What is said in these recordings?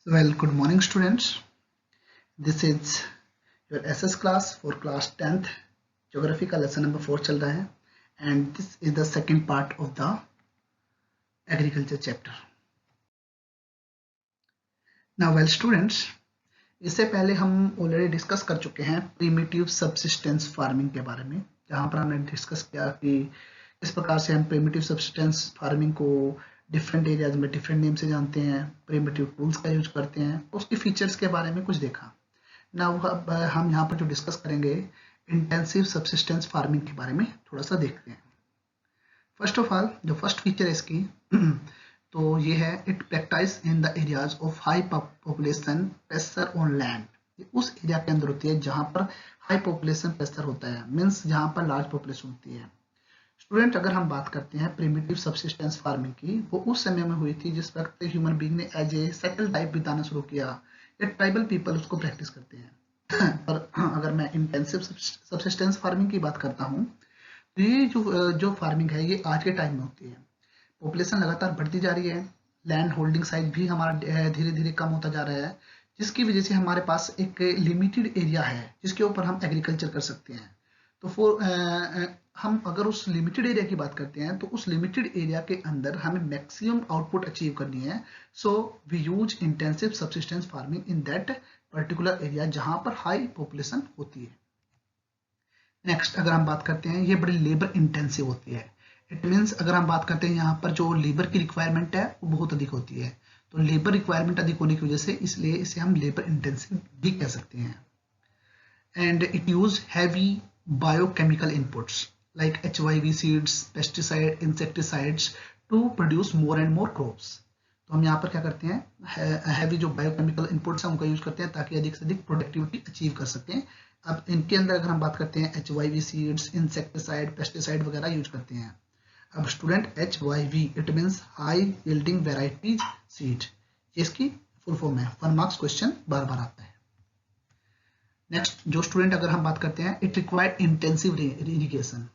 Well, good morning, students. This is your SS class for class 10th. Geography का lesson number 4 चल रहा है and this is the second part of the agriculture chapter. Now, well, students, इससे पहले हम already discuss कर चुके हैं प्रीमिटिव सब्सिस्टेंस फार्मिंग के बारे में, जहाँ पर हमने डिस्कस किया कि किस प्रकार से हम प्रीमिटिव सब्सिस्टेंस फार्मिंग को डिफरेंट एरियाज में डिफरेंट नेम से जानते हैं, प्रीमिटिव टूल्स का यूज करते हैं, उसके फीचर्स के बारे में कुछ देखा ना। अब हम यहाँ पर जो डिस्कस करेंगे इंटेंसिव सब्सिस्टेंस फार्मिंग के बारे में थोड़ा सा देखते हैं। फर्स्ट ऑफ ऑल जो फर्स्ट फीचर है इसकी तो ये है it practice in the areas of high population pressure on land. ये उस एरिया के अंदर होती है जहाँ पर हाई पॉपुलेशन प्रेशर होता है, मीन्स जहाँ पर लार्ज पॉपुलेशन होती है। स्टूडेंट, अगर हम बात करते हैं प्रिमिटिव सब्सिस्टेंस फार्मिंग की, वो उस समय में हुई थी जिस वक्त ह्यूमन बीइंग ने एज ए सेटल टाइप बिताना शुरू किया या ट्राइबल पीपल उसको प्रैक्टिस करते हैं। पर अगर मैं इंटेंसिव सब्सिस्टेंस फार्मिंग की बात करता हूँ तो ये जो फार्मिंग है ये आज के टाइम में होती है। पॉपुलेशन लगातार बढ़ती जा रही है, लैंड होल्डिंग साइज भी हमारा धीरे धीरे कम होता जा रहा है, जिसकी वजह से हमारे पास एक लिमिटेड एरिया है जिसके ऊपर हम एग्रीकल्चर कर सकते हैं। तो हम अगर उस लिमिटेड एरिया की बात करते हैं तो उस लिमिटेड एरिया के अंदर हमें मैक्सिमम आउटपुट अचीव करनी है। So we use intensive subsistence farming in that particular area जहां पर हाई पॉपुलेशन होती है। नेक्स्ट अगर हम बात करते हैं, ये बड़ी लेबर इंटेंसिव होती है। इट मीन्स अगर हम बात करते हैं यहाँ पर जो लेबर की रिक्वायरमेंट है वो बहुत अधिक होती है। तो लेबर रिक्वायरमेंट अधिक होने की वजह से इसलिए इसे हम लेबर इंटेंसिव भी कह सकते हैं। And it use heavy biochemical inputs like HYV seeds, pesticide, insecticides to produce more and more crops. तो हम यहाँ पर क्या करते हैं, हैवी जो बायोकेमिकल इनपुट्स हैं उनका यूज करते हैं ताकि अधिक से अधिक प्रोडक्टिविटी अचीव कर सकें। अब इनके अंदर अगर हम बात करते हैं HYV सीड्स, इंसेक्टिसाइड, पेस्टिसाइड वगैरह यूज करते हैं। अब student HYV it means high yielding varieties seed, इसकी फुल फॉर्म है। 1 मार्क्स क्वेश्चन बार बार आता है। नेक्स्ट जो स्टूडेंट अगर हम बात करते हैं इट रिक्वायर्ड इंटेंसिव इरिगेशन।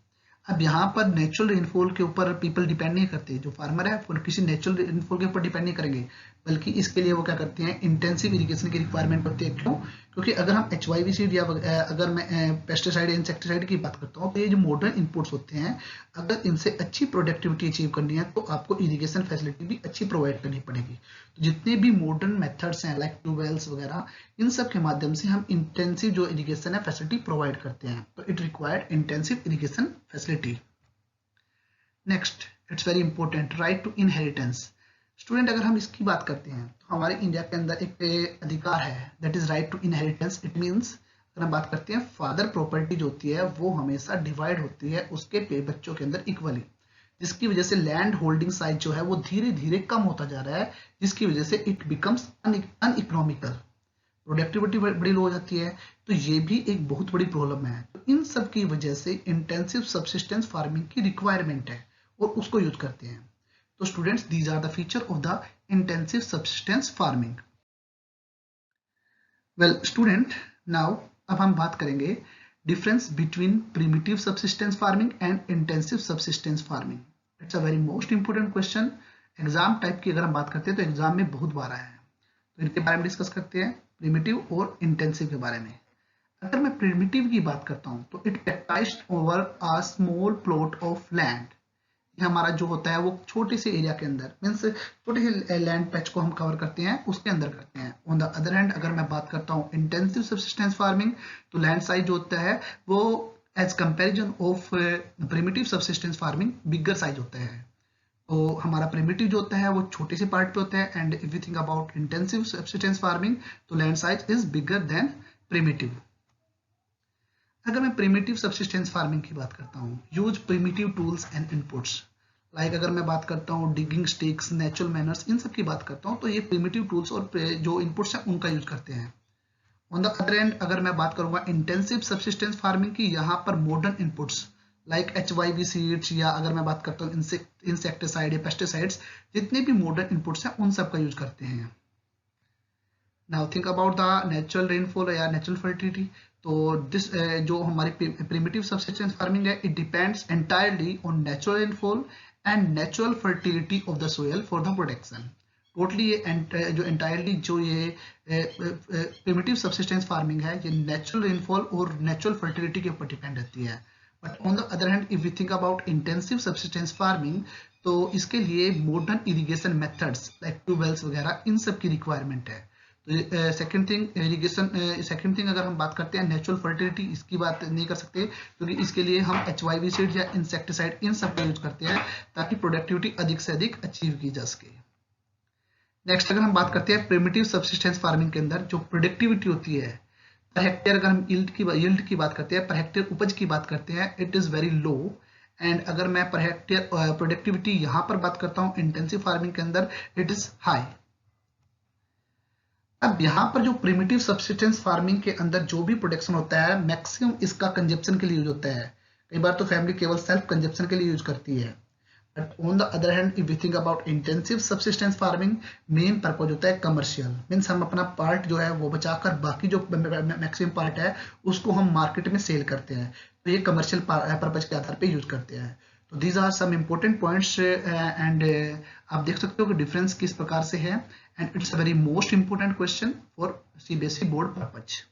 अब यहाँ पर नेचुरल रेनफॉल के ऊपर पीपल डिपेंड नहीं करते, जो फार्मर है वो किसी नेचुरल रेनफॉल के ऊपर डिपेंड नहीं करेंगे, बल्कि इसके लिए वो क्या करते हैं इंटेंसिव इरिगेशन की रिक्वायरमेंट होती है। क्यों? क्योंकि अगर हम HYV सीड या अगर मैं पेस्टिसाइड इंसेक्टिसाइड की बात करता हूँ तो ये जो मॉडर्न इनपुट्स होते हैं, अगर इनसे अच्छी प्रोडक्टिविटी अचीव करनी है तो आपको इरिगेशन फैसिलिटी भी अच्छी प्रोवाइड करनी पड़ेगी। तो जितने भी मॉडर्न मेथड्स हैं लाइक ट्यूबवेल्स वगैरह, इन सब के माध्यम से हम इंटेंसिव जो इरिगेशन है फैसिलिटी प्रोवाइड करते हैं। तो it required intensive irrigation facility. Next it's very important right to inheritance. Student अगर हम इसकी बात करते हैं तो हमारे इंडिया के अंदर एक अधिकार है that is right to inheritance. It means अगर हम बात करते हैं फादर प्रॉपर्टी जो होती है वो हमेशा डिवाइड होती है उसके बच्चों के अंदर इक्वली, जिसकी वजह से लैंड होल्डिंग साइज जो है वो धीरे धीरे कम होता जा रहा है, जिसकी वजह से इट बिकम्स अनइकोनॉमिकल, प्रोडक्टिविटी बड़ी लो हो जाती है। तो ये भी एक बहुत बड़ी प्रॉब्लम है। तो इन सब की वजह से इंटेंसिव सब्सिस्टेंस फार्मिंग की रिक्वायरमेंट है और उसको यूज करते हैं। तो students these are the feature of the intensive subsistence farming. Well student, now अब हम बात करेंगे difference between primitive subsistence farming and intensive subsistence farming. It's a very most important question. Exam type की अगर हम बात करते हैं तो एग्जाम में बहुत बार आया है, तो इनके बारे में डिस्कस करते हैं, प्रिमिटिव और इंटेंसिव के बारे में। अगर मैं प्रिमिटिव की बात करता हूं तो it practised over a small plot of land. ये हमारा जो होता है वो छोटे से एरिया के अंदर, मीन्स छोटे से लैंड पैच को हम कवर करते हैं, उसके अंदर करते हैं। ऑन द अदर हैंड अगर मैं बात करता हूँ इंटेंसिव सब्सिस्टेंस फार्मिंग, तो लैंड साइज जो होता है वो as comparison of primitive subsistence farming bigger size होता है। तो हमारा प्रिमिटिव जो होता है वो छोटे से पार्ट पे होता है, and if you think about intensive subsistence farming तो land size is bigger than primitive. अगर मैं प्रिमिटिव सब्सिस्टेंस फार्मिंग की बात करता हूँ, use primitive tools and inputs like अगर मैं बात करता हूँ डिगिंग स्टिक्स, नेचुरल मैनर्स, इन सब की बात करता हूँ तो ये प्रिमिटिव टूल्स और जो इनपुट्स हैं उनका यूज करते हैं। ऑन द अदर एंड अगर मैं बात करूंगा इंटेंसिव सब्सिस्टेंस फार्मिंग की, यहाँ पर modern inputs like HYV seeds या अगर मैं बात करता हूँ इंसेक्टिसाइड या पेस्टिसाइड्स, जितने भी मॉडर्न इनपुट्स हैं उन सब का यूज करते हैं। Now think about the natural rainfall या नेचुरल फर्टिलिटी। तो दिस जो हमारी प्रिमिटिव सब्सिस्टेंस फार्मिंग है it depends entirely on natural rainfall and natural fertility of the soil for the production. Totally ये जो एंटायरली जो ये प्रिमिटिव सब्सिस्टेंस फार्मिंग है, ये नेचुरल रेनफॉल और नेचुरल फर्टिलिटी के ऊपर डिपेंड रहती है। But on the other hand if we think about intensive subsistence farming, तो इसके लिए modern irrigation methods like tubewells वगैरह इन सब की रिक्वायरमेंट है। तो second thing irrigation, second thing अगर हम बात करते हैं नेचुरल फर्टिलिटी, इसकी बात नहीं कर सकते क्योंकि इसके लिए हम HYV सीड या इंसेक्टिसाइड इन सब का यूज करते हैं ताकि प्रोडक्टिविटी अधिक से अधिक अचीव की जा सके। नेक्स्ट अगर हम बात करते हैं प्रिमिटिव सब्सिस्टेंस फार्मिंग के अंदर जो प्रोडक्टिविटी होती है पर हेक्टेयर, अगर हम यील्ड की बात करते हैं, पर हेक्टेयर उपज की बात करते हैं, it is very low. And अगर मैं पर हेक्टेयर प्रोडक्टिविटी यहां पर बात करता हूं इंटेंसिव फार्मिंग के अंदर, इट इज हाई। अब यहाँ पर जो प्रिमिटिव सब्सिस्टेंस फार्मिंग के अंदर जो भी प्रोडक्शन होता है मैक्सिमम इसका कंजप्शन के लिए यूज होता है। कई बार तो फैमिली केवल सेल्फ कंजप्शन के लिए यूज करती है। But on the other hand if we think about intensive subsistence farming, main purpose होता है कमर्शियल, मीन्स हम अपना पार्ट जो है वो बचाकर बाकी जो मैक्सिमम पार्ट है उसको हम मार्केट में सेल करते हैं, तो ये कमर्शियल पर्पज के आधार पे यूज करते हैं। तो these are some important points and आप देख सकते हो कि डिफरेंस किस प्रकार से है, and it's a very most important question for CBSE board purpose.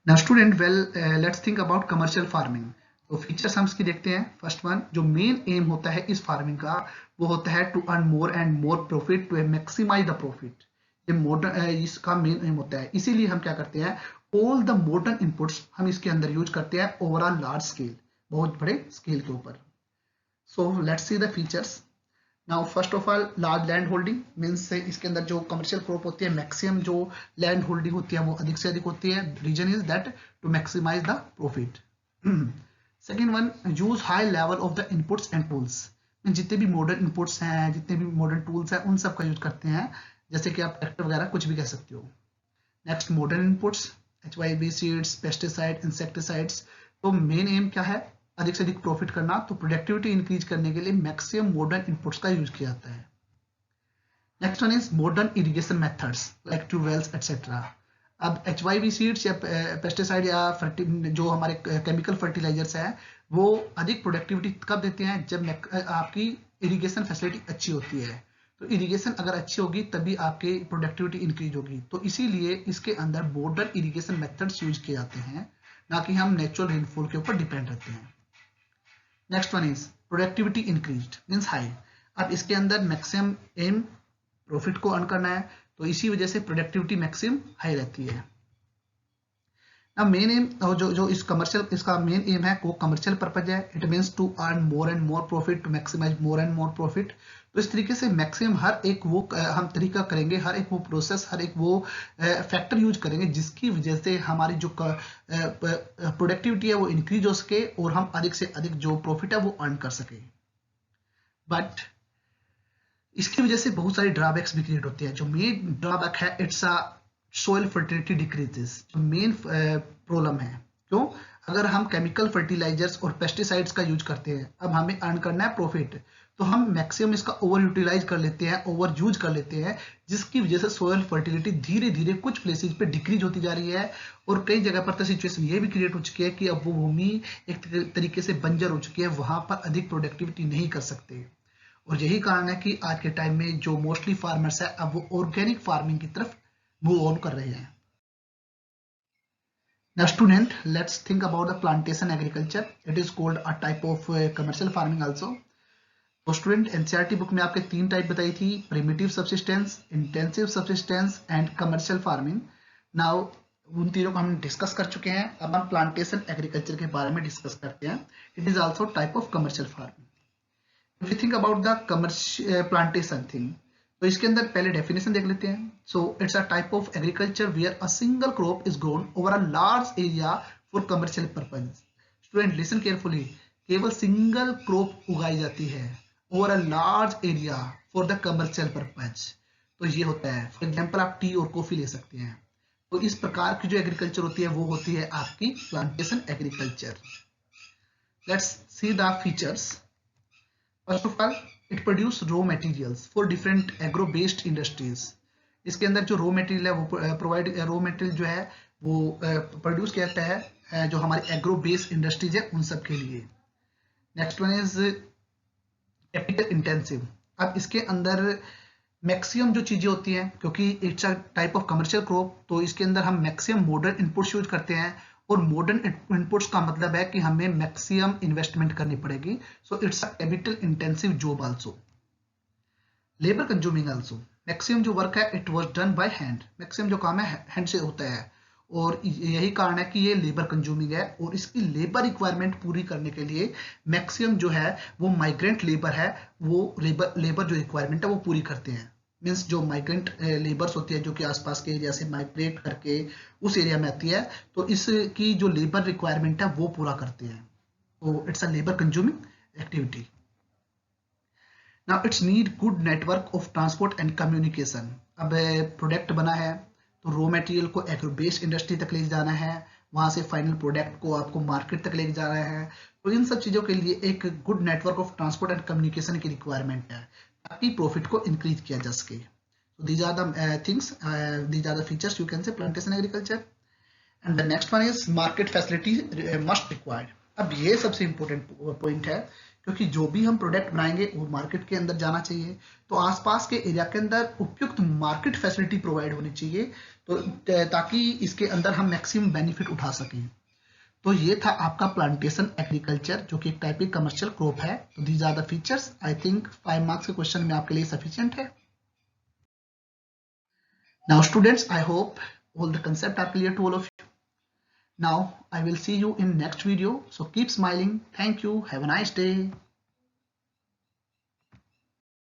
Now student, well let's think about commercial farming. तो फीचर्स हम इसकी देखते हैं। फर्स्ट वन, जो मेन एम होता है इस फार्मिंग का वो होता है to earn more and more profit, to maximise the profit. ये मॉडर्न इसका मेन एम होता है। इसीलिए हम क्या करते हैं, ऑल द मॉडर्न इनपुट्स हम इसके अंदर यूज करते हैं ओवरऑल लार्ज स्केल, बहुत बड़े स्केल के ऊपर। So let's see the features. Now first of all large land holding, means इसके अंदर जो कमर्शियल क्रॉप होती है मैक्सिमम जो लैंड होल्डिंग होती है वो अधिक से अधिक होती है। Reason is that to maximise the profit. Second one, use high level of the inputs and tools, जितने भी मॉडर्न इनपुट्स हैं, जितने भी मॉडर्न टूल्स हैं, उन सब का यूज करते हैं, जैसे कि आप ट्रैक्टर वगैरह कुछ भी कह सकते हो। Next, modern inputs, HYV seeds, pesticide, insecticides. तो मेन एम क्या है, अधिक से अधिक प्रॉफिट करना। तो प्रोडक्टिविटी इंक्रीज करने के लिए मैक्सिमम मॉडर्न इनपुट्स का यूज किया जाता है। Next one is modern irrigation methods like tube wells etcetera. अब HYV सीड्स या पेस्टिसाइड या जो हमारे केमिकल फर्टिलाइजर्स हैं वो अधिक प्रोडक्टिविटी कब देते हैं, जब आपकी इरिगेशन फैसिलिटी अच्छी होती है। तो इरिगेशन अगर अच्छी होगी तभी आपकी प्रोडक्टिविटी इंक्रीज होगी। तो इसीलिए इसके अंदर मॉडर्न इरिगेशन मेथड्स यूज किए जाते हैं, ना कि हम नेचुरल रेनफॉल के ऊपर डिपेंड रहते हैं। Next one is productivity increased means high. अब इसके अंदर मैक्सिमम एम प्रॉफिट को अर्न करना है, तो इसी वजह से प्रोडक्टिविटी मैक्सिमम हाई रहती है। अब मेन एम जो इस कमर्शियल, इसका मेन एम है वो कमर्शियल पर्पज है। It means to earn more and more profit, to maximise more and more profit. तो इस तरीके से मैक्सिमम हर एक वो हम तरीका करेंगे, हर एक वो प्रोसेस, हर एक वो फैक्टर यूज करेंगे जिसकी वजह से हमारी जो प्रोडक्टिविटी है वो इंक्रीज हो सके और हम अधिक से अधिक जो प्रॉफिट है वो अर्न कर सके। बट इसकी वजह से बहुत सारी ड्रॉबैक्स भी क्रिएट होती है। जो मेन ड्रॉबैक है, it's a soil fertility decreases, जो मेन प्रॉब्लम है। क्यों? अगर हम केमिकल फर्टिलाइजर्स और पेस्टिसाइड्स का यूज करते हैं, अब हमें अर्न करना है प्रॉफिट, तो हम मैक्सिमम इसका ओवर यूटिलाइज कर लेते हैं, ओवर यूज कर लेते हैं, जिसकी वजह से सोइल फर्टिलिटी धीरे धीरे कुछ प्लेसेज पे डिक्रीज होती जा रही है। और कई जगह पर तो सिचुएशन ये भी क्रिएट हो चुकी है कि अब वो भूमि एक तरीके से बंजर हो चुकी है, वहां पर अधिक प्रोडक्टिविटी नहीं कर सकते। और यही कारण है कि आज के टाइम में जो मोस्टली फार्मर्स है अब वो ऑर्गेनिक फार्मिंग की तरफ मूव ऑन कर रहे हैं। Now student, let's think about the plantation agriculture. It is called a type of commercial farming also. तो स्टूडेंट NCERT बुक में आपके 3 टाइप बताई थी, primitive subsistence, intensive subsistence and commercial farming. Now उन तीनों को हम डिस्कस कर चुके हैं। अब हम प्लांटेशन एग्रीकल्चर के बारे में डिस्कस करते हैं। It is also type of commercial farming. If you think about the commercial plantation thing, तो इसके अंदर पहले डेफिनेशन देख लेते हैं। So it's a type of agriculture where a single crop is grown over a large area for commercial purpose. Student listen carefully, केवल single crop उगाई जाती है over a large area for the commercial purpose. तो ये होता है, for example आप tea और कॉफी ले सकते हैं। तो इस प्रकार की जो एग्रीकल्चर होती है वो होती है आपकी plantation agriculture. Let's see the features. First of all, it produce raw materials for different agro-based industries. इसके अंदर जो रॉ मटेरियल है वो प्रोवाइड, रॉ मटेरियल जो है वो प्रोड्यूस किया जाता है जो हमारे एग्रो बेस्ड इंडस्ट्रीज है उन सब के लिए। Next one is capital intensive. अब इसके अंदर मैक्सिमम जो चीजें होती हैं, क्योंकि it's a type of commercial crop, तो इसके अंदर हम मैक्सिमम मॉडर्न इनपुट्स यूज करते हैं, और मॉडर्न इनपुट्स का मतलब है कि हमें मैक्सिमम इन्वेस्टमेंट करनी पड़ेगी, सो it's a capital intensive job also, labour consuming also. Maximum जो वर्क है it was done by hand, maximum जो काम है हैंड से होता है, और यही कारण है कि ये लेबर कंज्यूमिंग है, और इसकी लेबर रिक्वायरमेंट पूरी करने के लिए मैक्सिमम जो है वो माइग्रेंट लेबर है, वो लेबर जो रिक्वायरमेंट है वो पूरी करते हैं। मीन्स जो माइग्रेंट लेबर्स होती है जो कि आसपास के एरिया से माइग्रेट करके उस एरिया में आती है, तो इसकी जो लेबर रिक्वायरमेंट है वो पूरा करते हैं, तो it's a labour consuming activity. Now it's need good network of transport and communication. अब प्रोडक्ट बना है तो रॉ मटेरियल को एग्रो बेस्ड इंडस्ट्री तक ले जाना है, वहां से फाइनल प्रोडक्ट को आपको मार्केट तक ले जाना है, तो इन सब चीजों के लिए एक good network of transport and communication की रिक्वायरमेंट है ताकि प्रॉफिट को इंक्रीज किया जा सके। So these are the things, these are the features you can say plantation agriculture. And the next one is market facility must required. अब ये सबसे इम्पोर्टेंट पॉइंट है, क्योंकि जो भी हम प्रोडक्ट बनाएंगे वो मार्केट के अंदर जाना चाहिए, तो आसपास के एरिया के अंदर उपयुक्त मार्केट फैसिलिटी प्रोवाइड होनी चाहिए, तो ताकि इसके अंदर हम मैक्सिमम बेनिफिट उठा सकें। तो ये था आपका प्लांटेशन एग्रीकल्चर, जो कि एक टाइप की कमर्शियल क्रॉप है। तो these are the features. I think 5 marks के क्वेश्चन में आपके लिए सफिशिएंट है। Now students, I hope all the concepts are clear to all of you. Now I will see you in next video. So keep smiling. Thank you. Have a nice day.